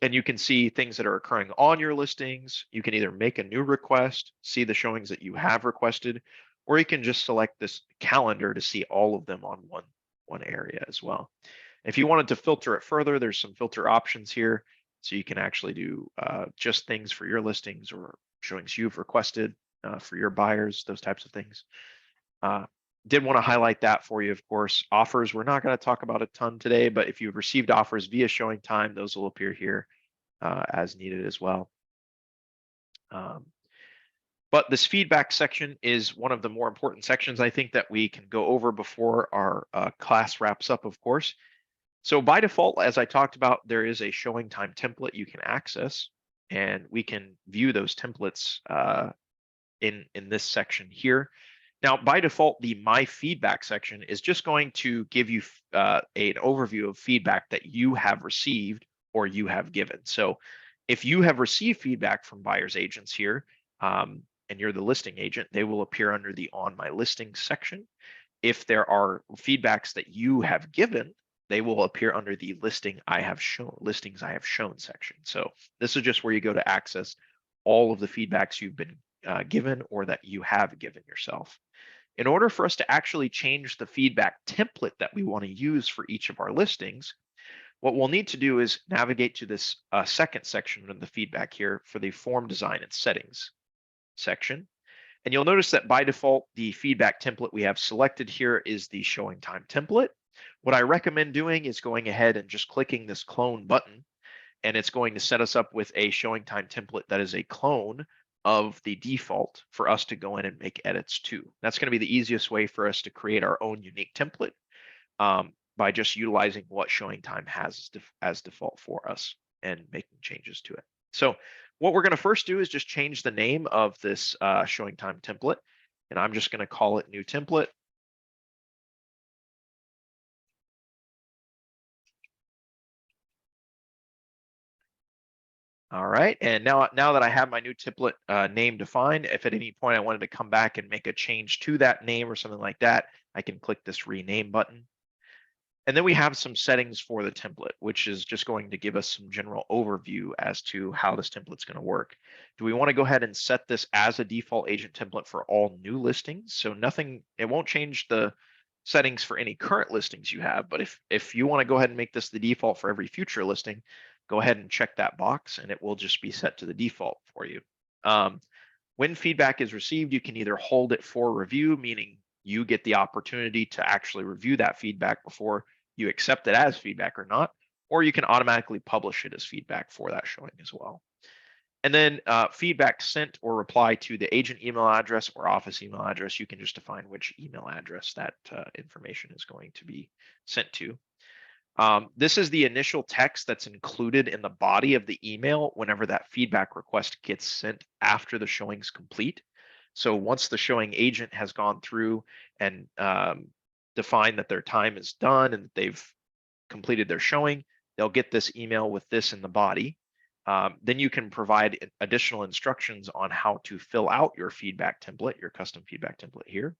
And you can see things that are occurring on your listings. You can either make a new request, see the showings that you have requested, or you can just select this calendar to see all of them on one area as well. If you wanted to filter it further, there's some filter options here. So you can actually do just things for your listings or showings you've requested for your buyers, those types of things. Did want to highlight that for you, of course. Offers, we're not going to talk about a ton today, but if you've received offers via ShowingTime, those will appear here as needed as well. But this feedback section is one of the more important sections, I think, that we can go over before our class wraps up, of course. So by default, as I talked about, there is a ShowingTime template you can access, and we can view those templates in this section here. Now, by default, the My Feedback section is just going to give you an overview of feedback that you have received or you have given. So if you have received feedback from buyers agents here, and you're the listing agent, they will appear under the On My Listing section. If there are feedbacks that you have given, they will appear under the Listings I have shown section. So this is just where you go to access all of the feedbacks you've been given or that you have given yourself. In order for us to actually change the feedback template that we want to use for each of our listings, what we'll need to do is navigate to this second section of the feedback here for the form design and settings section. And you'll notice that by default, the feedback template we have selected here is the ShowingTime template. What I recommend doing is going ahead and just clicking this clone button and it's going to set us up with a ShowingTime template that is a clone of the default for us to go in and make edits to. That's going to be the easiest way for us to create our own unique template by just utilizing what ShowingTime has as default for us and making changes to it. So what we're going to first do is just change the name of this ShowingTime template, and I'm just going to call it new template. All right, and now that I have my new template name defined, if at any point I wanted to come back and make a change to that name or something like that, I can click this rename button. And then we have some settings for the template, which is just going to give us some general overview as to how this template's going to work. Do we want to go ahead and set this as a default agent template for all new listings? So nothing, it won't change the settings for any current listings you have, but if you want to go ahead and make this the default for every future listing, go ahead and check that box and it will just be set to the default for you. When feedback is received, you can either hold it for review, meaning you get the opportunity to actually review that feedback before you accept it as feedback or not, or you can automatically publish it as feedback for that showing as well. And then feedback sent or reply to the agent email address or office email address, you can just define which email address that information is going to be sent to. This is the initial text that's included in the body of the email whenever that feedback request gets sent after the showing's complete. So once the showing agent has gone through and defined that their time is done and that they've completed their showing, they'll get this email with this in the body. Then you can provide additional instructions on how to fill out your feedback template, your custom feedback template here,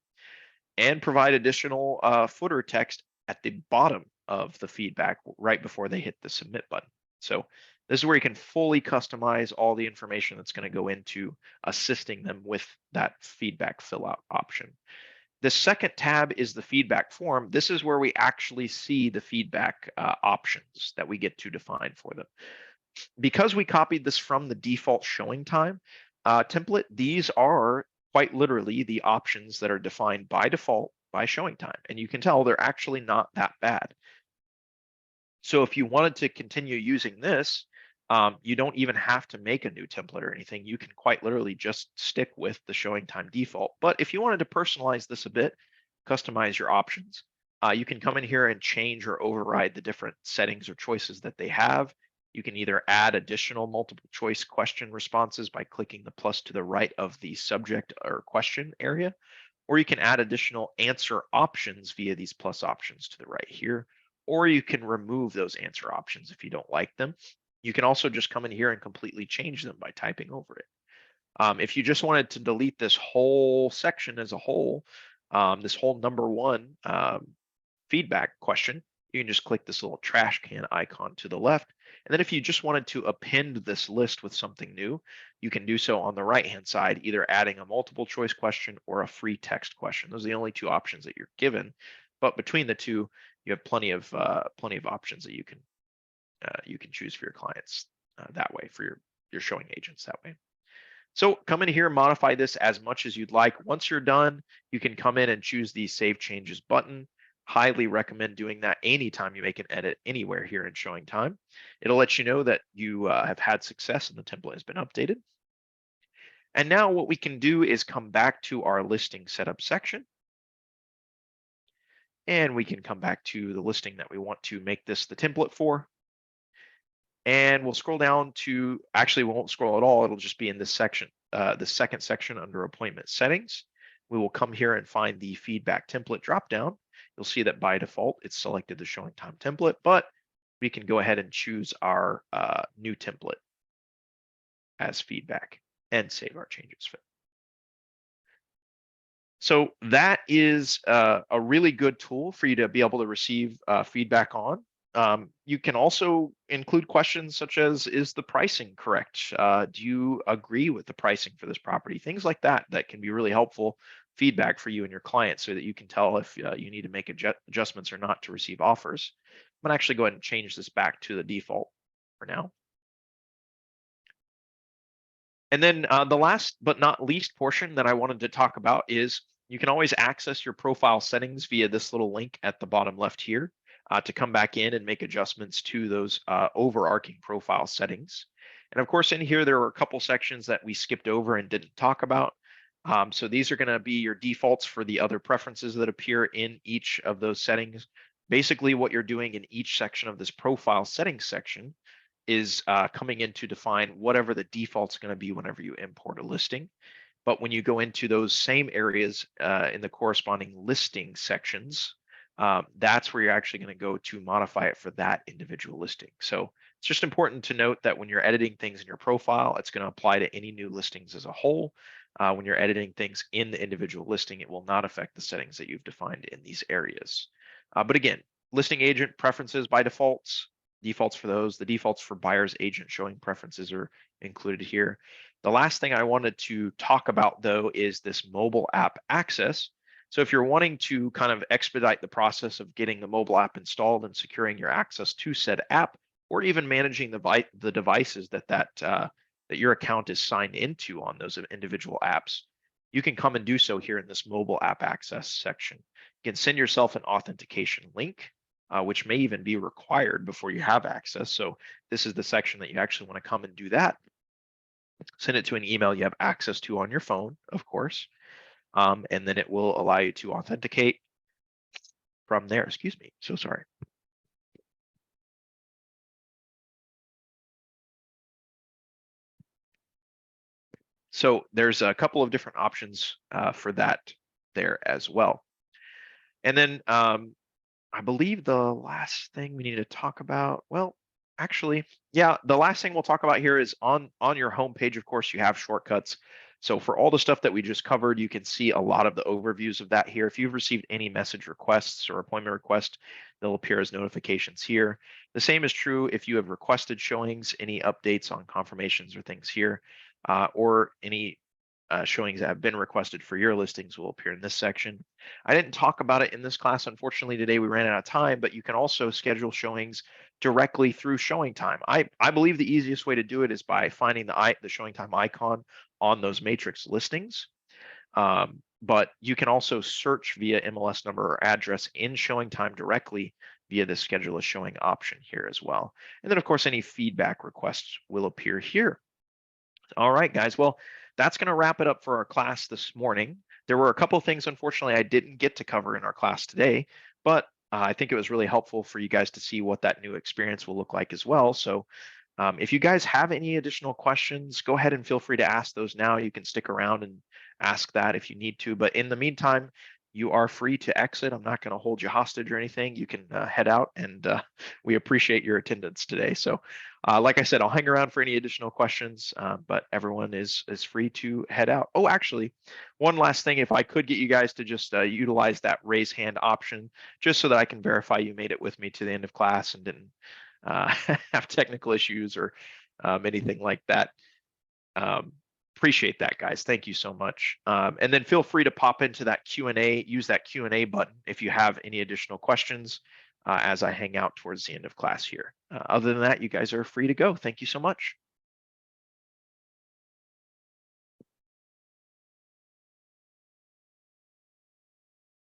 and provide additional footer text at the bottom of the feedback right before they hit the submit button. So this is where you can fully customize all the information that's going to go into assisting them with that feedback fill out option. The second tab is the feedback form. This is where we actually see the feedback options that we get to define for them. Because we copied this from the default ShowingTime template, these are quite literally the options that are defined by default by ShowingTime. And you can tell they're actually not that bad. So if you wanted to continue using this, you don't even have to make a new template or anything. You can quite literally just stick with the ShowingTime default. But if you wanted to personalize this a bit, customize your options, you can come in here and change or override the different settings or choices that they have. You can either add additional multiple choice question responses by clicking the plus to the right of the subject or question area, or you can add additional answer options via these plus options to the right here, or you can remove those answer options if you don't like them. You can also just come in here and completely change them by typing over it. If you just wanted to delete this whole section as a whole, this whole number one feedback question, you can just click this little trash can icon to the left. And then if you just wanted to append this list with something new, you can do so on the right-hand side, either adding a multiple choice question or a free text question. Those are the only two options that you're given. But between the two, you have plenty of options that you can choose for your clients that way, for your showing agents that way. So come in here and modify this as much as you'd like. Once you're done, you can come in and choose the Save Changes button. Highly recommend doing that anytime you make an edit anywhere here in ShowingTime. It'll let you know that you have had success and the template has been updated. And now what we can do is come back to our listing setup section. And we can come back to the listing that we want to make this the template for. And we'll scroll down to, actually we won't scroll at all, it'll just be in this section, the second section under appointment settings. We will come here and find the feedback template dropdown. You'll see that by default, it's selected the ShowingTime template, but we can go ahead and choose our new template as feedback and save our changes. So that is a really good tool for you to be able to receive feedback on. You can also include questions such as, is the pricing correct? Do you agree with the pricing for this property? Things like that can be really helpful feedback for you and your client so that you can tell if you need to make adjustments or not to receive offers. I'm gonna actually go ahead and change this back to the default for now. And then the last but not least portion that I wanted to talk about is you can always access your profile settings via this little link at the bottom left here. to come back in and make adjustments to those overarching profile settings. And of course, in here, there were a couple sections that we skipped over and didn't talk about. So these are going to be your defaults for the other preferences that appear in each of those settings. Basically, what you're doing in each section of this profile settings section is coming in to define whatever the default's going to be whenever you import a listing. But when you go into those same areas in the corresponding listing sections, that's where you're actually going to go to modify it for that individual listing. So it's just important to note that when you're editing things in your profile, it's going to apply to any new listings as a whole. When you're editing things in the individual listing, it will not affect the settings that you've defined in these areas. But again, listing agent preferences by defaults for those. The defaults for buyer's agent showing preferences are included here. The last thing I wanted to talk about, though, is this mobile app access. So if you're wanting to kind of expedite the process of getting the mobile app installed and securing your access to said app, or even managing the devices that your account is signed into on those individual apps, you can come and do so here in this mobile app access section. You can send yourself an authentication link, which may even be required before you have access. So this is the section that you actually want to come and do that. Send it to an email you have access to on your phone, of course, and then it will allow you to authenticate from there. Excuse me, so sorry. So there's a couple of different options for that there as well. And then I believe the last thing we need to talk about, well, actually, yeah, the last thing we'll talk about here is on your home page, of course, you have shortcuts. So for all the stuff that we just covered, you can see a lot of the overviews of that here. If you've received any message requests or appointment requests, they'll appear as notifications here. The same is true if you have requested showings, any updates on confirmations or things here, or any showings that have been requested for your listings will appear in this section. I didn't talk about it in this class. Unfortunately, today we ran out of time, but you can also schedule showings directly through ShowingTime. I believe the easiest way to do it is by finding the ShowingTime icon on those matrix listings. But you can also search via MLS number or address in ShowingTime directly via the schedule a showing option here as well. And then of course, any feedback requests will appear here. All right, guys. Well, that's going to wrap it up for our class this morning. There were a couple of things, unfortunately, I didn't get to cover in our class today, but I think it was really helpful for you guys to see what that new experience will look like as well. So if you guys have any additional questions, go ahead and feel free to ask those now. You can stick around and ask that if you need to. But in the meantime, you are free to exit. I'm not going to hold you hostage or anything. You can head out, and we appreciate your attendance today. So like I said, I'll hang around for any additional questions, but everyone is free to head out. Oh, actually, one last thing, if I could get you guys to just utilize that raise hand option, just so that I can verify you made it with me to the end of class and didn't have technical issues or anything like that. Appreciate that, guys. Thank you so much. And then feel free to pop into that Q&A, use that Q&A button if you have any additional questions as I hang out towards the end of class here. Other than that, you guys are free to go. Thank you so much.